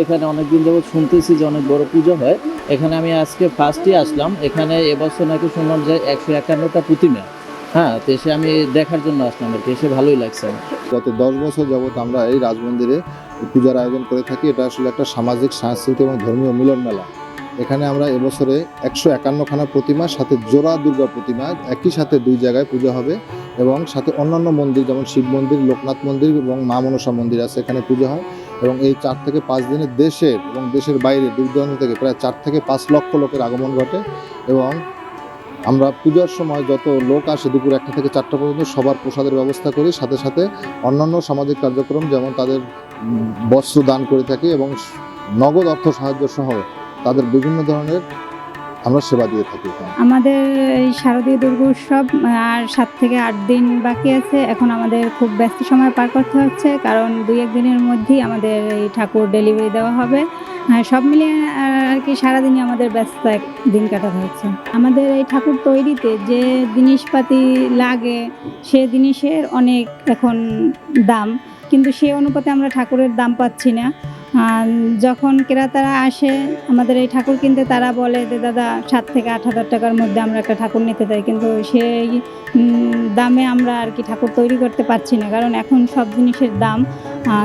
এখানে অনেকদিন যাবৎ শুনতেছি যে অনেক বড় পুজো হয়। এখানে আমি আজকে ফার্স্টই আসলাম। এখানে এবছর নাকি শুনলাম যে ১৫১টা প্রতিমা। হ্যাঁ, তো এসে আমি দেখার জন্য আসলাম আরকি। এসে ভালোই লাগছে আমার। গত ১০ বছর যাবৎ আমরা এই রাজমন্দিরে পূজার আয়োজন করে থাকি। এটা আসলে একটা সামাজিক, সাংস্কৃতিক এবং ধর্মীয় মিলন মেলা। এখানে আমরা এবছরে ১৫১খানা প্রতিমার সাথে জোড়া দুর্গা প্রতিমা একই সাথে ২ জায়গায় পূজা হবে এবং সাথে অন্যান্য মন্দির যেমন শিব মন্দির, লোকনাথ মন্দির এবং মা মনসা মন্দির আছে, এখানে পূজা হয়। এবং এই ৪ থেকে ৫ দিনে দেশের এবং দেশের বাইরে দূর-দূরান্ত থেকে প্রায় ৪ থেকে ৫ লক্ষ লোকের আগমন ঘটে। এবং আমরা পূজার সময় যত লোক আসে দুপুর ১টা থেকে ৪টা পর্যন্ত সবার প্রসাদের ব্যবস্থা করি। সাথে সাথে অন্যান্য সামাজিক কার্যক্রম যেমন তাদের বস্ত্র দান করে থাকি এবং নগদ অর্থ সাহায্য সহ তাদের বিভিন্ন ধরনের আমরা সেবা দিয়ে থাকি এখানে। আমাদের এই শারদীয় দুর্গোৎসব আর ৭ থেকে ৮ দিন বাকি আছে। এখন আমাদের খুব ব্যস্ত সময় পার করতে হচ্ছে, কারণ ২-১ দিনের মধ্যেই আমাদের এই ঠাকুর ডেলিভারি দেওয়া হবে। সব মিলিয়ে আর কি সারাদিনই আমাদের ব্যস্ত এক দিন কাটাতে হচ্ছে। আমাদের এই ঠাকুর তৈরিতে যে জিনিসপাতি লাগে সে জিনিসের অনেক এখন দাম, কিন্তু সে অনুপাতে আমরা ঠাকুরের দাম পাচ্ছি না। যখন ক্রেতারা আসে আমাদের এই ঠাকুর কিনতে, তারা বলে যে দাদা ৭ থেকে ৮ হাজার টাকার মধ্যে আমরা একটা ঠাকুর নিতে চাই, কিন্তু সেই দামে আমরা আর কি ঠাকুর তৈরি করতে পারছি না, কারণ এখন সব জিনিসের দাম।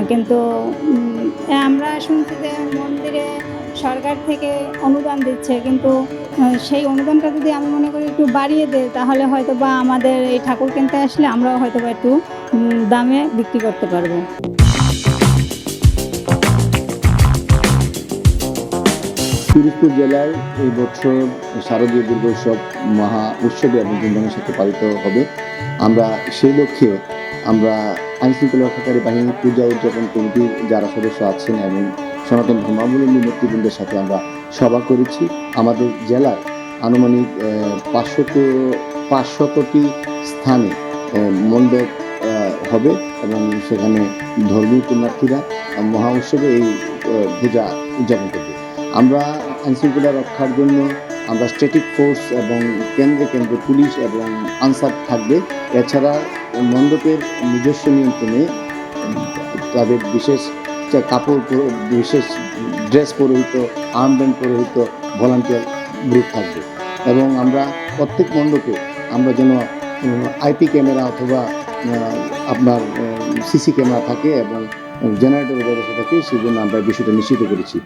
কিন্তু আমরা শুনছি যে মন্দিরে সরকার থেকে অনুদান দিচ্ছে, কিন্তু সেই অনুদানটা যদি আমি মনে করি একটু বাড়িয়ে দেয়, তাহলে হয়তো বা আমাদের এই ঠাকুর কিনতে আসলে আমরাও হয়তো বা একটু দামে বিক্রি করতে পারবো। পিরোজপুর জেলায় এই বছর শারদীয় দুর্গোৎসব মহা উৎসবে এবং ধুমধামের সাথে পালিত হবে। আমরা সেই লক্ষ্যে আমরা আইনশৃঙ্খলা রক্ষাকারী বাহিনী, পূজা উদযাপন কমিটির যারা সদস্য আছেন এবং সনাতন ধর্মাবলম্বী নেতৃবৃন্দের সাথে আমরা সভা করেছি। আমাদের জেলায় আনুমানিক ৫০০টি স্থানে মণ্ডপ হবে এবং সেখানে ধর্মীয় পুণ্যার্থীরা মহা উৎসবে এই পূজা উদযাপন করবে। আমরা আইনশৃঙ্খলা রক্ষার জন্য আমরা স্ট্যাটিক ফোর্স এবং কেন্দ্রে কেন্দ্রে পুলিশ এবং আনসার থাকবে। এছাড়া মণ্ডপের নিজস্ব নিয়ন্ত্রণে তাদের বিশেষ কাপড়, বিশেষ ড্রেস পরিহিত, আর্মব্যান্ড পরিহিত ভলান্টিয়ার গ্রুপ থাকবে। এবং আমরা প্রত্যেক মণ্ডপে আমরা যেন আইপি ক্যামেরা অথবা আপনার সিসি ক্যামেরা থাকে এবং জেনারেটরের ব্যবস্থা থাকে, সেই জন্য আমরা বিষয়টা নিশ্চিত করেছি।